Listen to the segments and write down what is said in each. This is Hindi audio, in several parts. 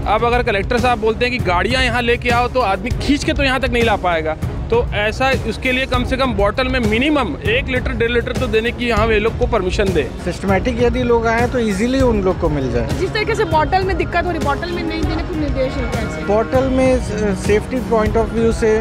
अब अगर कलेक्टर साहब बोलते हैं कि गाड़ियाँ यहाँ लेके आओ तो आदमी खींच के तो यहाँ तक नहीं ला पाएगा। तो ऐसा उसके लिए कम से कम बॉटल में मिनिमम 1 लीटर 1.5 लीटर तो देने की यहाँ वे लोग को परमिशन दे। सिस्टमेटिक यदि लोग आए तो इजीली उन लोग को मिल जाए। जिस तरीके से बॉटल में दिक्कत हो रही, बॉटल में नहीं देने को निर्देश है कैसे? बॉटल में सेफ्टी पॉइंट ऑफ व्यू से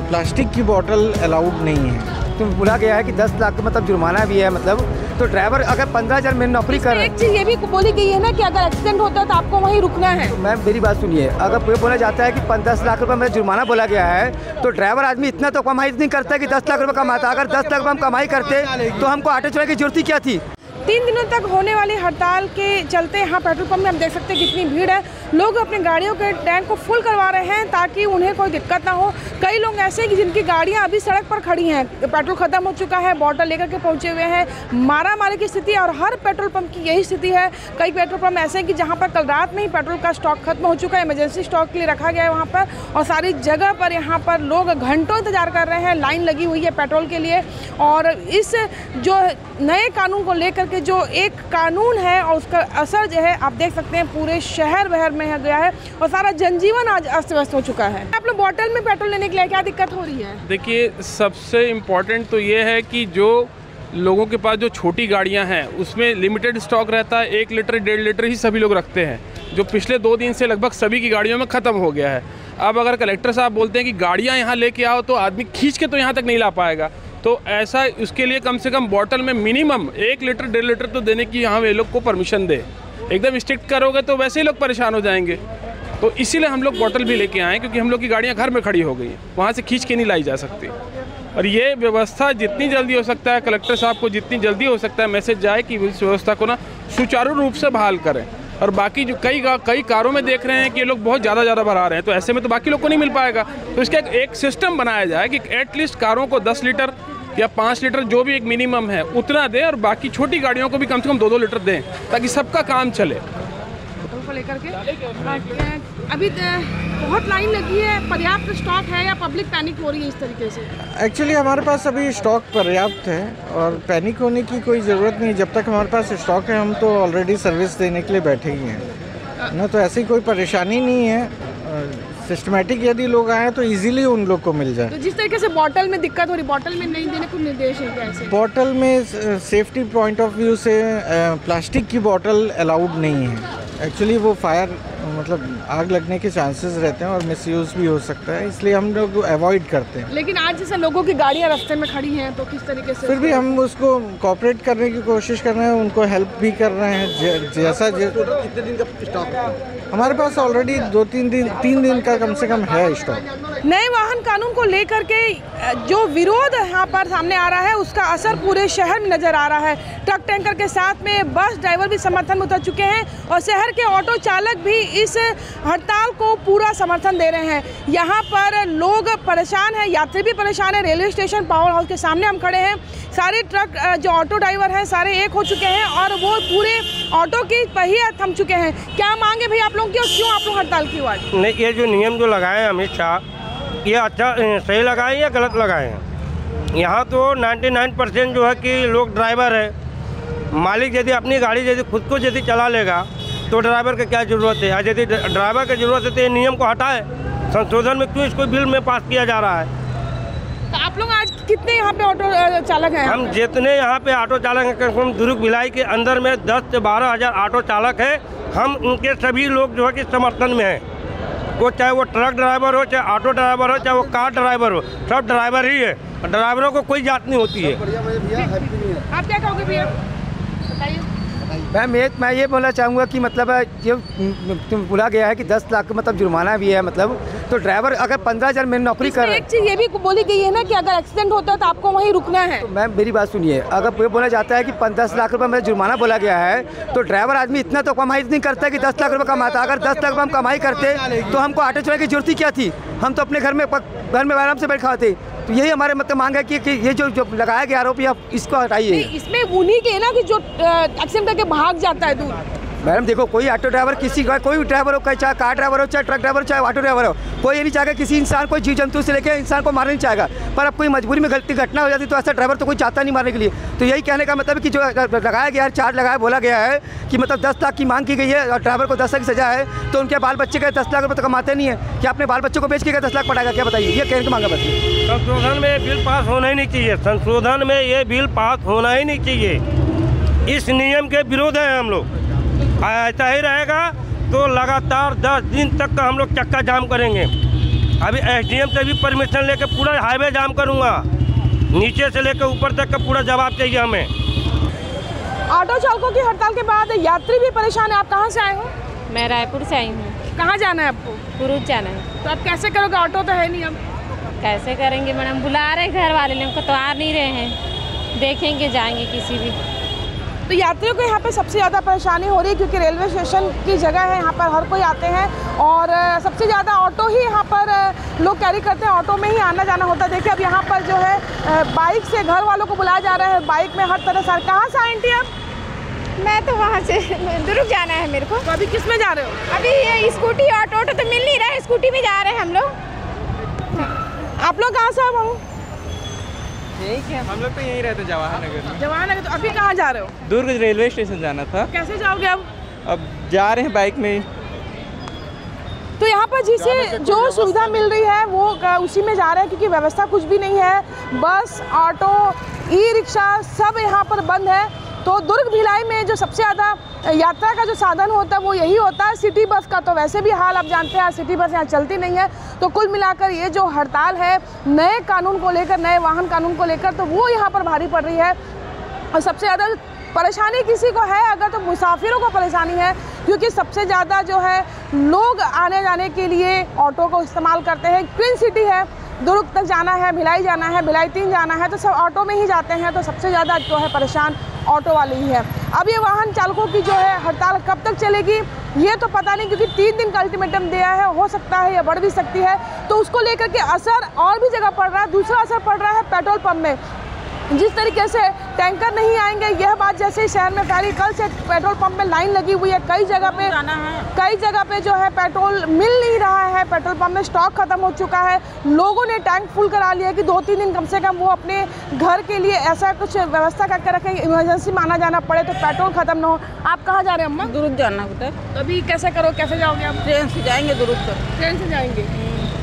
प्लास्टिक की बॉटल अलाउड नहीं है। तो बोला गया है कि 10 लाख मतलब जुर्माना भी है, मतलब तो ड्राइवर अगर 15,000 में नौकरी कर रहे हैं। एक चीज़ ये भी बोली गई है ना कि अगर एक्सीडेंट होता है तो आपको वहीं रुकना है। तो मैम मेरी बात सुनिए, अगर ये बोला जाता है कि 10 लाख रुपए में जुर्माना बोला गया है तो ड्राइवर आदमी इतना तो कमाई नहीं करता कि 10 लाख रुपए कमाता। अगर 10 लाख रुपए हम कमाई करते तो हमको ऑटो चलाने की जरूरत ही क्या थी? 3 दिनों तक होने वाली हड़ताल के चलते यहाँ पेट्रोल पंप में हम देख सकते हैं कितनी भीड़ है। लोग अपने गाड़ियों के टैंक को फुल करवा रहे हैं ताकि उन्हें कोई दिक्कत ना हो। कई लोग ऐसे हैं कि जिनकी गाड़ियाँ अभी सड़क पर खड़ी हैं, पेट्रोल खत्म हो चुका है, बॉटल लेकर के पहुँचे हुए हैं। मारा मारी की स्थिति और हर पेट्रोल पंप की यही स्थिति है। कई पेट्रोल पंप ऐसे हैं कि जहाँ पर कल रात में ही पेट्रोल का स्टॉक खत्म हो चुका है, इमरजेंसी स्टॉक के लिए रखा गया है वहाँ पर, और सारी जगह पर यहाँ पर लोग घंटों इंतजार कर रहे हैं, लाइन लगी हुई है पेट्रोल के लिए। और इस जो नए कानून को लेकर के जो एक कानून है और उसका असर जो है आप देख सकते हैं पूरे शहर बहर में गया है और सारा जनजीवन आज अस्त व्यस्त हो चुका है। आप लोग बॉटल में पेट्रोल लेने के लिए क्या दिक्कत हो रही है? देखिए, सबसे इम्पोर्टेंट तो ये है कि जो लोगों के पास जो छोटी गाड़ियां हैं उसमें लिमिटेड स्टॉक रहता है, 1 लीटर 1.5 लीटर ही सभी लोग रखते हैं, जो पिछले 2 दिन से लगभग सभी की गाड़ियों में ख़त्म हो गया है। अब अगर कलेक्टर साहब बोलते हैं कि गाड़ियाँ यहाँ लेके आओ तो आदमी खींच के तो यहाँ तक नहीं ला पाएगा। तो ऐसा उसके लिए कम से कम बॉटल में मिनिमम 1 लीटर 1.5 लीटर तो देने की यहाँ वे लोग को परमिशन दे। एकदम स्ट्रिक्ट करोगे तो वैसे ही लोग परेशान हो जाएंगे। तो इसीलिए हम लोग बॉटल भी लेके आए, क्योंकि हम लोग की गाड़ियाँ घर में खड़ी हो गई, वहाँ से खींच के नहीं लाई जा सकती। और ये व्यवस्था जितनी जल्दी हो सकता है, कलेक्टर साहब को जितनी जल्दी हो सकता है मैसेज जाए कि इस व्यवस्था को ना सुचारू रूप से बहाल करें। और बाकी जो कई कारों में देख रहे हैं कि ये लोग बहुत ज़्यादा भरा रहे हैं, तो ऐसे में तो बाकी लोग को नहीं मिल पाएगा। तो इसका एक सिस्टम बनाया जाए कि एटलीस्ट कारों को 10 लीटर या 5 लीटर जो भी एक मिनिमम है उतना दें, और बाकी छोटी गाड़ियों को भी कम से कम 2-2 लीटर दें, ताकि सबका काम चले। को लेकर के अभी बहुत लाइन लगी है, पर्याप्त स्टॉक है या पब्लिक पैनिक हो रही है इस तरीके से? एक्चुअली हमारे पास अभी स्टॉक पर्याप्त है और पैनिक होने की कोई ज़रूरत नहीं। जब तक हमारे पास स्टॉक है हम तो ऑलरेडी सर्विस देने के लिए बैठे ही हैं ना, तो ऐसी कोई परेशानी नहीं है। सिस्टमेटिक यदि लोग आए तो इजीली उन लोग को मिल जाए। तो जिस तरीके से बॉटल में दिक्कत हो रही, बॉटल में नहीं देने को निर्देश है कैसे? बॉटल में सेफ्टी पॉइंट ऑफ व्यू से प्लास्टिक की बॉटल अलाउड नहीं है। एक्चुअली वो फायर मतलब आग लगने के चांसेस रहते हैं और मिसयूज भी हो सकता है, इसलिए हम लोग अवॉइड करते हैं। लेकिन आज जैसे लोगों की गाड़ियाँ रास्ते में खड़ी हैं तो किस तरीके से? फिर भी हम उसको कोऑपरेट करने की कोशिश कर रहे हैं, उनको हेल्प भी कर रहे हैं। जैसा कितने दिन का स्टॉक हमारे पास ऑलरेडी 3 दिन का कम से कम है स्टॉक। नए वाहन कानून को लेकर के जो विरोध यहाँ पर सामने आ रहा है उसका असर पूरे शहर में नजर आ रहा है। ट्रक टैंकर के साथ में बस ड्राइवर भी समर्थन में उतर चुके हैं और शहर के ऑटो चालक भी इस हड़ताल को पूरा समर्थन दे रहे हैं। यहाँ पर लोग परेशान हैं, यात्री भी परेशान है। रेलवे स्टेशन पावर हाउस के सामने हम खड़े हैं, सारे ट्रक जो ऑटो ड्राइवर हैं सारे एक हो चुके हैं और वो पूरे ऑटो की पहिए थम चुके हैं। क्या मांगे भाई आप लोगों की और क्यों आप लोग हड़ताल की आज? नहीं, ये जो नियम जो लगाए हैं अमित शाह, ये अच्छा सही लगाए या गलत लगाए हैं? यहाँ तो 99% जो है कि लोग ड्राइवर है, मालिक यदि अपनी गाड़ी यदि खुद को यदि चला लेगा तो ड्राइवर की क्या ज़रूरत है? और यदि ड्राइवर की ज़रूरत है तो ये नियम को हटाए, संशोधन में क्यों इसको बिल में पास किया जा रहा है? तो आप लोग आज कितने यहाँ पे ऑटो चालक हैं? हम जितने यहाँ पे ऑटो चालक हैं, कम दुर्ग भिलाई के अंदर में 10 से 12 हज़ार ऑटो चालक हैं। हम उनके सभी लोग जो है कि समर्थन में हैं, वो चाहे वो ट्रक ड्राइवर हो, चाहे ऑटो ड्राइवर हो, चाहे वो कार ड्राइवर हो, सब ड्राइवर ही है। ड्राइवरों को कोई जात नहीं होती है। आप क्या कहोगे भैया, बताइए। मैं ये बोलना चाहूँगा कि मतलब जो बोला गया है कि 10 लाख मतलब जुर्माना भी है, मतलब तो ड्राइवर अगर 15,000 में नौकरी कर रहे हैं। एक चीज़ ये भी बोली गई है ना कि अगर एक्सीडेंट होता है तो आपको वहीं रुकना है। तो मैम मेरी बात सुनिए, अगर ये बोला जाता है कि 10 लाख रुपए में जुर्माना बोला गया है तो ड्राइवर आदमी इतना तो कमाई नहीं करता कि 10 लाख रुपए कमाता। अगर 10 लाख रुपए हम कमाई करते तो हमको ऑटो चलाने की जरूरत ही क्या थी? हम तो अपने घर में आराम से बैठा होते। तो यही हमारे मतलब मांग है कि ये जो लगाया गया आरोप आप इसको हटाइए। इसमें उन्हीं के ना कि जो एक्सीडेंट करके भाग जाता है दूर, मैडम देखो, कोई ऑटो ड्राइवर, किसी का कोई भी ड्राइवर हो, चाहे कार ड्राइवर हो, चाहे ट्रक ड्राइवर हो, चाहे ऑटो ड्राइवर हो, कोई ये नहीं चाहेगा किसी इंसान, कोई जीव जंतु से लेकर इंसान को मारना नहीं चाहेगा। पर अब कोई मजबूरी में गलती घटना हो जाती तो ऐसा ड्राइवर तो कोई चाहता नहीं मारने के लिए। तो यही कहने का मतलब कि जो लगाया गया है, चार्ज लगाया, बोला गया है कि मतलब 10 लाख की मांग की गई है और ड्राइवर को 10 लाख की सजा है, तो उनके बाल बच्चे का 10 लाख रुपये तो कमाते नहीं है कि अपने बाल बच्चों को बेच के 10 लाख पड़ाएगा, क्या बताइए? ये कहने की मांगा बस। संशोधन में बिल पास होना ही नहीं चाहिए, संशोधन में ये बिल पास होना ही नहीं चाहिए। इस नियम के विरोध है हम लोग। ऐसा ही रहेगा तो लगातार 10 दिन तक का हम लोग चक्का जाम करेंगे। अभी एसडीएम से भी परमिशन लेकर पूरा हाईवे जाम करूंगा, नीचे से लेकर ऊपर तक का पूरा जवाब चाहिए हमें। ऑटो चालकों की हड़ताल के बाद यात्री भी परेशान है। आप कहाँ से आए हो? मैं रायपुर से आई हूँ। कहाँ जाना है आपको? कुरूद जाना है। तो आप कैसे करोगे? ऑटो तो है नहीं। अब कैसे करेंगे मैडम? बुला रहे घर वाले, हमको तो आ नहीं रहे हैं। देखेंगे, जाएंगे किसी भी। तो यात्रियों को यहाँ पे सबसे ज़्यादा परेशानी हो रही है क्योंकि रेलवे स्टेशन की जगह है, यहाँ पर हर कोई आते हैं और सबसे ज़्यादा ऑटो ही यहाँ पर लोग कैरी करते हैं, ऑटो में ही आना जाना होता है। देखिए अब यहाँ पर जो है बाइक से घर वालों को बुलाया जा रहा है, बाइक में हर तरह से। कहाँ से आंटी आप? मैं तो वहाँ से दुर्ग जाना है मेरे को। तो अभी किस में जा रहे हो? अभी ये स्कूटी ऑटो तो मिल नहीं रहा है, स्कूटी में जा रहे हैं हम लोग। आप लोग कहाँ से आओ? हम लोग तो यहीं रहते हैं, जवाहर नगर में। जवाहर नगर। तो अभी कहाँ जा रहे हो? दुर्ग रेलवे स्टेशन जाना था। कैसे जाओगे अब? अब जा रहे हैं बाइक में। तो यहाँ पर जिसे जो सुविधा मिल रही है वो उसी में जा रहे हैं क्योंकि व्यवस्था कुछ भी नहीं है। बस, ऑटो, ई रिक्शा सब यहाँ पर बंद है। तो दुर्ग भिलाई में जो सबसे ज़्यादा यात्रा का जो साधन होता है वो यही होता है। सिटी बस का तो वैसे भी हाल आप जानते हैं, सिटी बस यहाँ चलती नहीं है। तो कुल मिलाकर ये जो हड़ताल है नए कानून को लेकर, नए वाहन कानून को लेकर, तो वो यहाँ पर भारी पड़ रही है। और सबसे ज़्यादा परेशानी किसी को है अगर तो मुसाफिरों को परेशानी है क्योंकि सबसे ज़्यादा जो है लोग आने जाने के लिए ऑटो को इस्तेमाल करते हैं। ट्विन सिटी है, दुर्ग तक जाना है, भिलाई जाना है, भिलाई 3 जाना है, तो सब ऑटो में ही जाते हैं। तो सबसे ज़्यादा जो है परेशान ऑटो वाले ही है। अब ये वाहन चालकों की जो है हड़ताल कब तक चलेगी ये तो पता नहीं क्योंकि 3 दिन का अल्टीमेटम दिया है, हो सकता है या बढ़ भी सकती है। तो उसको लेकर के असर और भी जगह पड़ रहा है। दूसरा असर पड़ रहा है पेट्रोल पंप में। जिस तरीके से टैंकर नहीं आएंगे, यह बात जैसे ही शहर में फैली, कल से पेट्रोल पंप में लाइन लगी हुई है। कई जगह पे जो है पेट्रोल मिल नहीं रहा है, पेट्रोल पंप में स्टॉक खत्म हो चुका है। लोगों ने टैंक फुल करा लिया कि 2-3 दिन कम से कम वो अपने घर के लिए ऐसा कुछ व्यवस्था करके रखें, इमरजेंसी माना जाना पड़े तो पेट्रोल खत्म ना हो। आप कहाँ जा रहे हैं अम्मा? दुर्ग जाना होता है। तो अभी कैसे करो, कैसे जाओगे आप? ट्रेन से जाएंगे दुर्ग तक। ट्रेन से जाएंगे?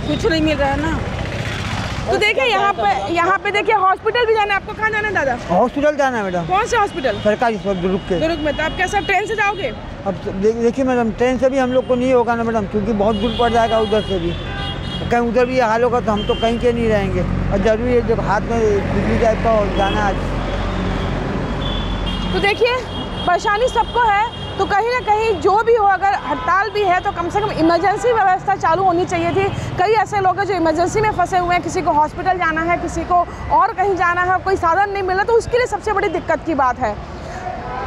कुछ नहीं मिल रहा है ना। तो देखिए यहाँ पे देखिए हॉस्पिटल भी जाना है। आपको कहाँ जाना है दादा? हॉस्पिटल जाना है मैडम। कौन से हॉस्पिटल? सरकारी दुर्ग के। दुर्ग में। तो आप कैसे ट्रेन से जाओगे? अब देखिए मैडम, ट्रेन से भी हम लोग को नहीं होगा ना मैडम, क्योंकि बहुत दूर पड़ जाएगा उधर से भी। कहीं उधर भी हाल होगा तो हम तो कहीं के नहीं रहेंगे और जरूरी है जब हाथ में बिजली टाइप का जाना है। तो देखिए परेशानी सबको है। तो कहीं ना कहीं जो भी हो, अगर हड़ताल भी है तो कम से कम इमरजेंसी व्यवस्था चालू होनी चाहिए थी। कई ऐसे लोग हैं जो इमरजेंसी में फंसे हुए हैं, किसी को हॉस्पिटल जाना है, किसी को और कहीं जाना है, कोई साधन नहीं मिला, तो उसके लिए सबसे बड़ी दिक्कत की बात है।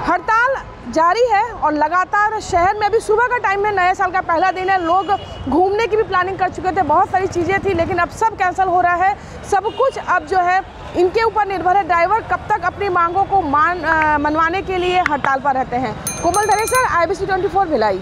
हड़ताल जारी है और लगातार शहर में अभी सुबह का टाइम है, नए साल का पहला दिन है, लोग घूमने की भी प्लानिंग कर चुके थे, बहुत सारी चीज़ें थी, लेकिन अब सब कैंसिल हो रहा है। सब कुछ अब जो है इनके ऊपर निर्भर है, ड्राइवर कब तक अपनी मांगों को मनवाने के लिए हड़ताल पर रहते हैं। कोमल धरेसर, IBC 24 भिलाई।